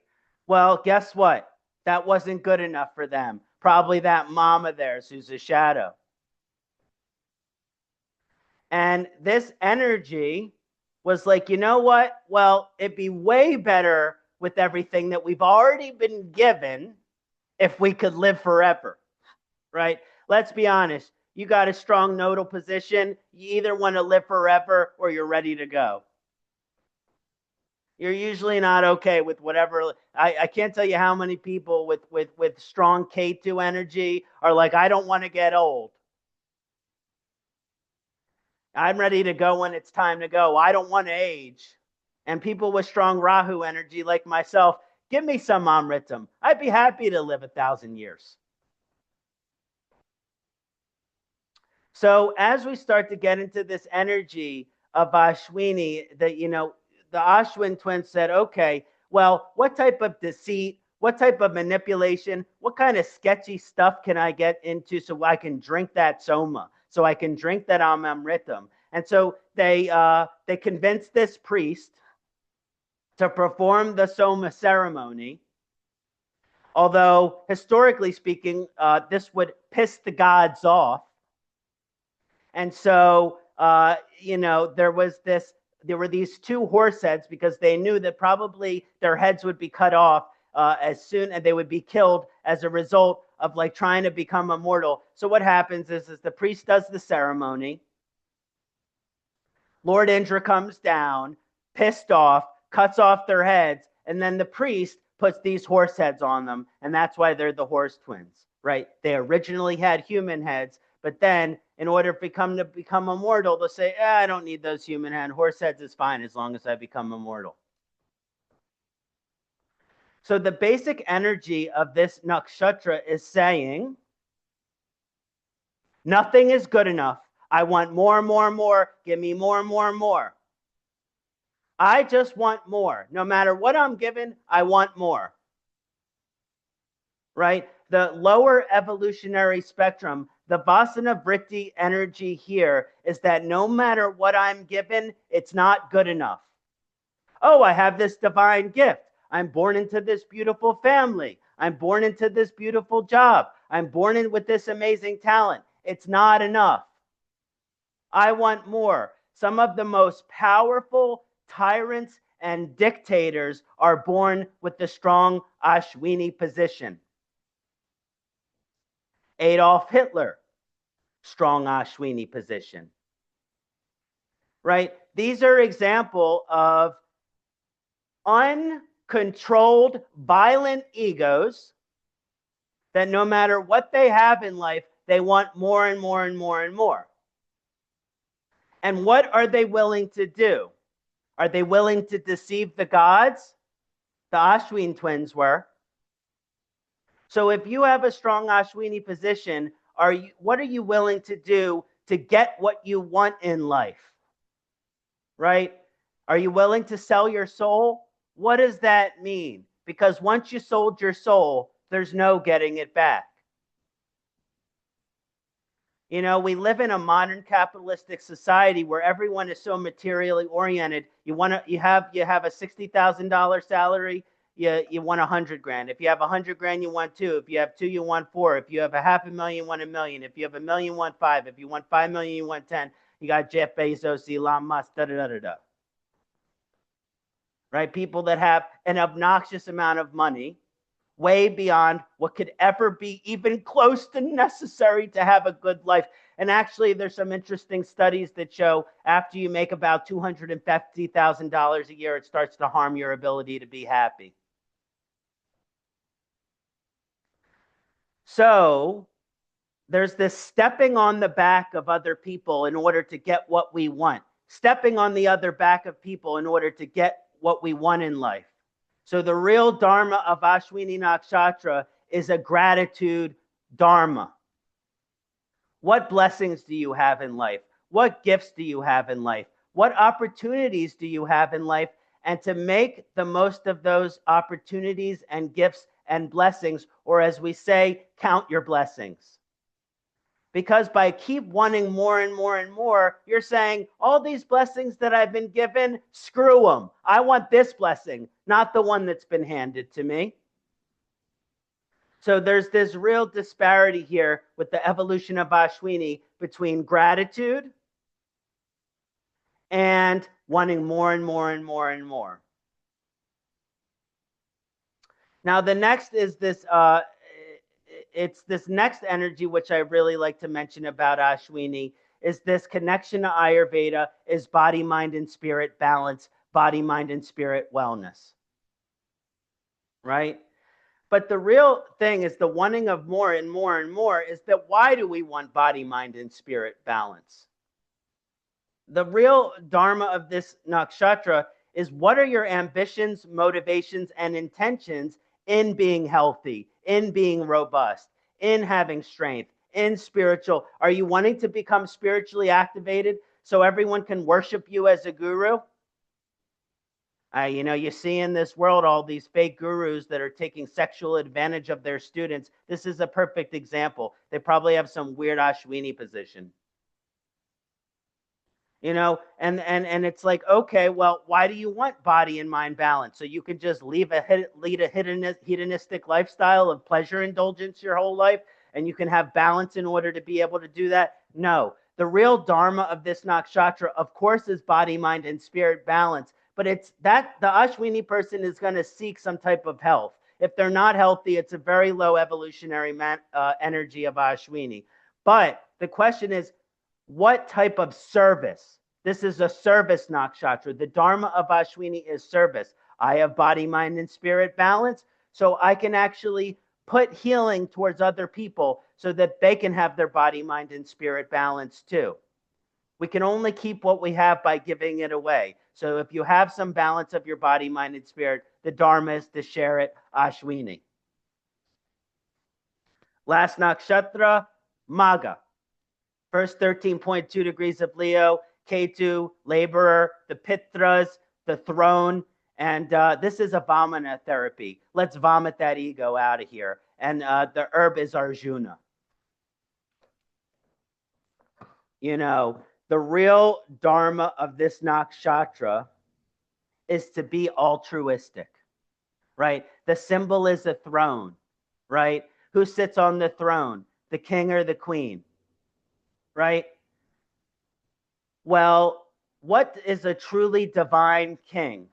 S2: Well, guess what? That wasn't good enough for them. Probably that mom of theirs who's a shadow. And this energy was like, you know what? Well, it'd be way better with everything that we've already been given if we could live forever, right? Let's be honest. You got a strong nodal position. You either want to live forever or you're ready to go. You're usually not okay with whatever. I can't tell you how many people with strong Ketu energy are like, I don't want to get old. I'm ready to go when it's time to go. I don't want to age. And people with strong Rahu energy like myself, give me some Amritam. I'd be happy to live 1,000 years. So as we start to get into this energy of Ashwini, the Ashwin twins said, okay, well, what type of deceit, what type of manipulation, what kind of sketchy stuff can I get into so I can drink that soma, so I can drink that amritam? And so they convinced this priest to perform the soma ceremony. Although historically speaking, this would piss the gods off. And so, there were these two horse heads, because they knew that probably their heads would be cut off as soon, and they would be killed as a result of like trying to become immortal. So what happens is the priest does the ceremony. Lord Indra comes down, pissed off, cuts off their heads, and then the priest puts these horse heads on them, and that's why they're the horse twins, right? They originally had human heads, but then in order to become immortal, they'll say, I don't need those human heads. Horse heads is fine as long as I become immortal. So the basic energy of this nakshatra is saying, nothing is good enough. I want more, more, more. Give me more, more, more. I just want more. No matter what I'm given, I want more. Right? The lower evolutionary spectrum, the Vasana Vritti energy here is that no matter what I'm given, it's not good enough. Oh, I have this divine gift. I'm born into this beautiful family. I'm born into this beautiful job. I'm born in with this amazing talent. It's not enough. I want more. Some of the most powerful tyrants and dictators are born with the strong Ashwini position. Adolf Hitler, strong Ashwini position. right? These are example of uncontrolled, violent egos that no matter what they have in life, they want more and more and more and more. And what are they willing to do? Are they willing to deceive the gods? The Ashwin twins were. So if you have a strong Ashwini position, what are you willing to do to get what you want in life? Right? Are you willing to sell your soul? What does that mean? Because once you sold your soul, there's no getting it back. You know, we live in a modern capitalistic society where everyone is so materially oriented. You have a $60,000 salary, you want $100,000. If you have $100,000, you want two. If you have two, you want four. If you have $500,000, you want $1 million. If you have $1 million, you want five. If you want $5 million, you want 10. You got Jeff Bezos, Elon Musk, da da da da da. Right? People that have an obnoxious amount of money, way beyond what could ever be even close to necessary to have a good life. And actually, there's some interesting studies that show after you make about $250,000 a year, it starts to harm your ability to be happy. So there's this stepping on the back of other people in order to get what we want, stepping on the other back of people in order to get what we want in life. So the real Dharma of Ashwini Nakshatra is a gratitude Dharma. What blessings do you have in life? What gifts do you have in life? What opportunities do you have in life? And to make the most of those opportunities and gifts and blessings, or as we say, count your blessings. Because by keep wanting more and more and more, you're saying, all these blessings that I've been given, screw them. I want this blessing, not the one that's been handed to me. So there's this real disparity here with the evolution of Ashwini between gratitude and wanting more and more and more and more. Now, the next is this, it's this next energy, which I really like to mention about Ashwini, is this connection to Ayurveda, is body, mind, and spirit balance, body, mind, and spirit wellness. Right? But the real thing is the wanting of more and more and more is that why do we want body, mind, and spirit balance? The real Dharma of this nakshatra is what are your ambitions, motivations, and intentions in being healthy, in being robust, in having strength, in spiritual. Are you wanting to become spiritually activated so everyone can worship you as a guru? You see in this world all these fake gurus that are taking sexual advantage of their students. This is a perfect example. They probably have some weird Ashwini position. And it's like, okay, well, why do you want body and mind balance? So you can just lead a hedonistic lifestyle of pleasure indulgence your whole life, and you can have balance in order to be able to do that? No. The real Dharma of this nakshatra, of course, is body, mind, and spirit balance. But it's that the Ashwini person is going to seek some type of health. If they're not healthy, it's a very low evolutionary energy of Ashwini. But the question is, what type of service? This is a service nakshatra. The Dharma of Ashwini is service. I have body, mind, and spirit balance, so I can actually put healing towards other people so that they can have their body, mind, and spirit balance too. We can only keep what we have by giving it away. So if you have some balance of your body, mind, and spirit, the Dharma is to share it, Ashwini. Last nakshatra, Magha. First 13.2 degrees of Leo, Ketu, laborer, the Pitras, the throne, and this is a Vamana therapy. Let's vomit that ego out of here. And the herb is Arjuna. The real Dharma of this nakshatra is to be altruistic, right? The symbol is a throne, right? Who sits on the throne? The king or the queen, right? Well, what is a truly divine king,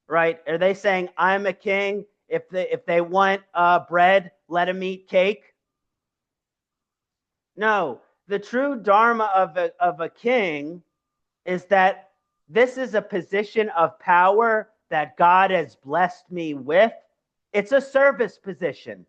S2: right? Are they saying, I'm a king? If they want bread, let them eat cake? No. The true Dharma of a king is that This is a position of power that God has blessed me with. It's a service position.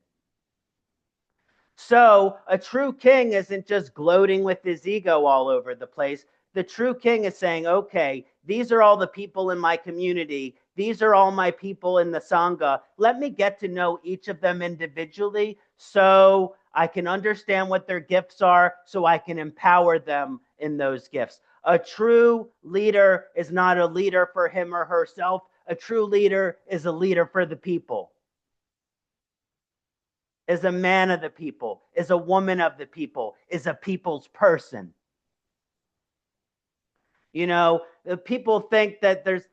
S2: So a true king isn't just gloating with his ego all over the place. The true king is saying, okay, these are all the people in my community. These are all my people in the Sangha. Let me get to know each of them individually so I can understand what their gifts are, so I can empower them in those gifts. A true leader is not a leader for him or herself. A true leader is a leader for the people, is a man of the people, is a woman of the people, is a people's person. You know, people think that there's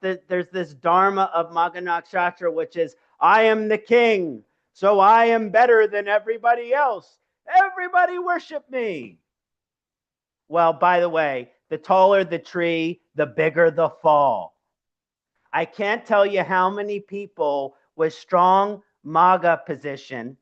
S2: this Dharma of Magha Nakshatra, which is, I am the king, so I am better than everybody else. Everybody worship me. Well, by the way, the taller the tree, the bigger the fall. I can't tell you how many people with strong Magha position.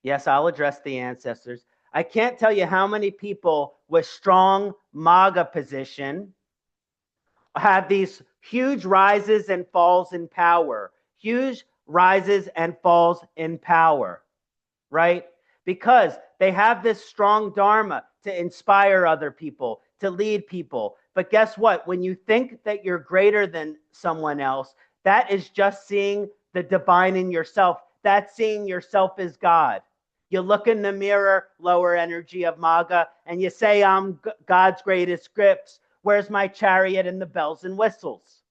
S2: Yes, I'll address the ancestors. I can't tell you how many people with strong Magha position have these huge rises and falls in power. Huge rises and falls in power, right? Because they have this strong Dharma to inspire other people, to lead people. But guess what? When you think that you're greater than someone else, that is just seeing the divine in yourself. That's seeing yourself as God. You look in the mirror, lower energy of Magha, and you say, I'm God's greatest gifts. Where's my chariot and the bells and whistles?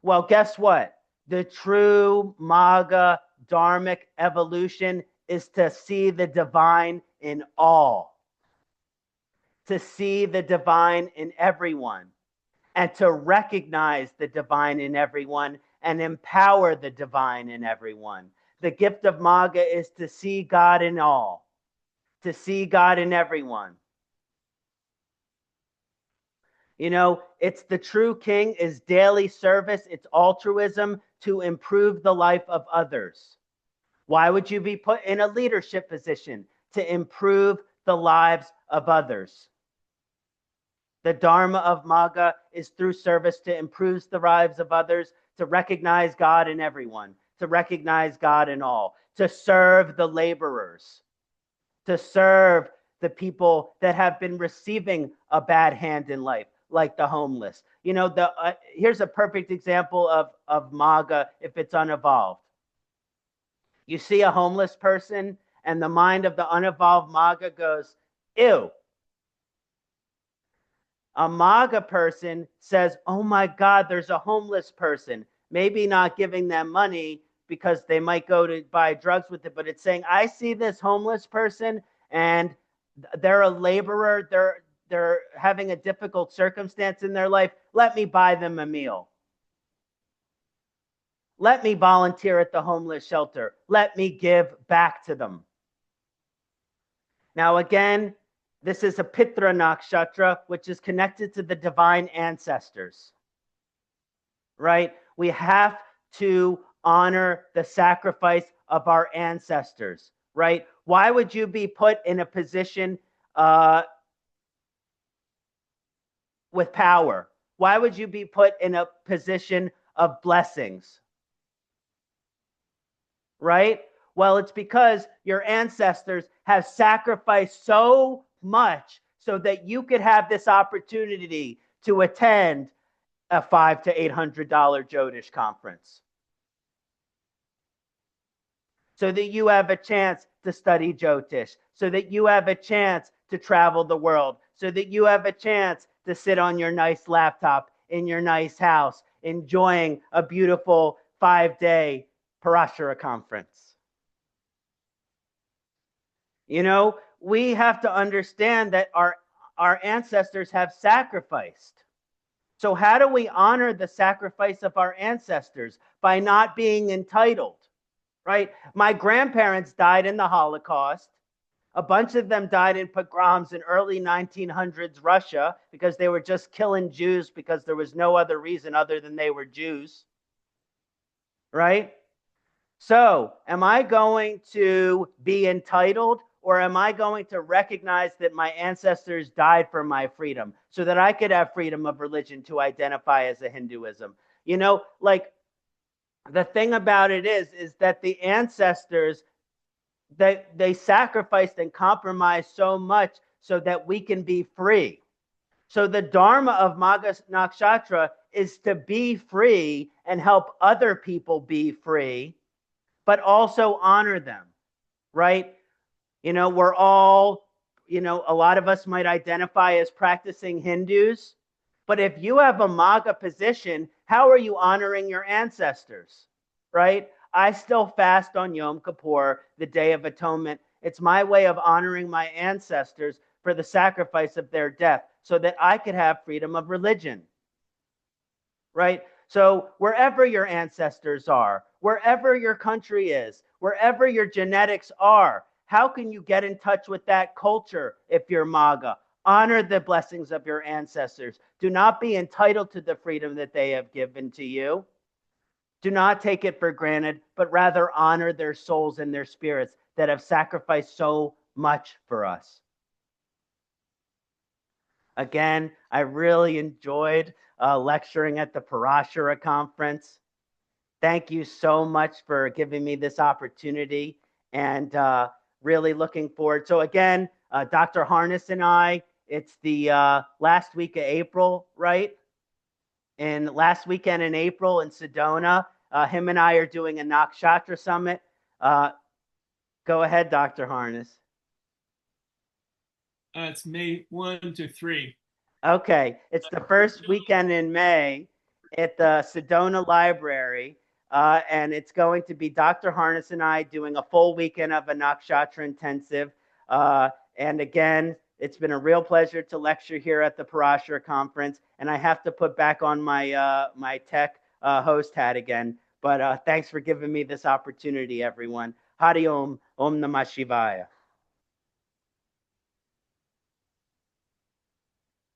S2: Well, guess what? The true Magha Dharmic evolution is to see the divine in all, to see the divine in everyone, and to recognize the divine in everyone and empower the divine in everyone. The gift of Magha is to see God in all, to see God in everyone. You know, it's the true king is daily service, it's altruism to improve the life of others. Why would you be put in a leadership position? To improve the lives of others. The Dharma of Magha is through service to improve the lives of others, to recognize God in everyone, to recognize God in all, to serve the laborers, to serve the people that have been receiving a bad hand in life, like the homeless. You know, here's a perfect example of Magha if it's unevolved. You see a homeless person, and the mind of the unevolved Magha goes, ew. A Magha person says, oh my God, there's a homeless person. Maybe not giving them money because they might go to buy drugs with it, but it's saying, I see this homeless person and they're a laborer. They're having a difficult circumstance in their life. Let me buy them a meal. Let me volunteer at the homeless shelter. Let me give back to them. Now, again, this is a Pitra Nakshatra, which is connected to the divine ancestors, right? We have to honor the sacrifice of our ancestors, right? Why would you be put in a position with power? Why would you be put in a position of blessings? Right? Well, it's because your ancestors have sacrificed so much so that you could have this opportunity to attend a $500 to $800 Jyotish conference. So that you have a chance to study Jyotish, so that you have a chance to travel the world, so that you have a chance to sit on your nice laptop in your nice house, enjoying a beautiful 5-day Parashara conference. You know, we have to understand that our ancestors have sacrificed. So how do we honor the sacrifice of our ancestors? By not being entitled, right? My grandparents died in the Holocaust. A bunch of them died in pogroms in early 1900s Russia because they were just killing Jews because there was no other reason other than they were Jews, right? So, am I going to be entitled, Or am I going to recognize that my ancestors died for my freedom so that I could have freedom of religion to identify as a Hinduism? Like the thing about it is that the ancestors, they sacrificed and compromised so much so that we can be free. So the Dharma of Maga Nakshatra is to be free and help other people be free, but also honor them, right? We're all, a lot of us might identify as practicing Hindus, but if you have a Maga position, how are you honoring your ancestors, right? I still fast on Yom Kippur, the Day of Atonement. It's my way of honoring my ancestors for the sacrifice of their death so that I could have freedom of religion, right? So wherever your ancestors are, wherever your country is, wherever your genetics are, how can you get in touch with that culture if you're MAGA? Honor the blessings of your ancestors. Do not be entitled to the freedom that they have given to you. Do not take it for granted, but rather honor their souls and their spirits that have sacrificed so much for us. Again, I really enjoyed lecturing at the Parashara conference. Thank you so much for giving me this opportunity, and really looking forward. So again, Dr. Harness and I, it's the last week of April, right? And last weekend in April in Sedona, him and I are doing a Nakshatra summit. Go ahead, Dr. Harness.
S1: It's May 1 to 3.
S2: Okay, it's the first weekend in May at the Sedona Library, and it's going to be Dr. Harness and I doing a full weekend of a Nakshatra intensive. And again, it's been a real pleasure to lecture here at the Parashara conference, and I have to put back on my my tech host hat again. But thanks for giving me this opportunity, everyone. Hari Om, Om Namah Shivaya.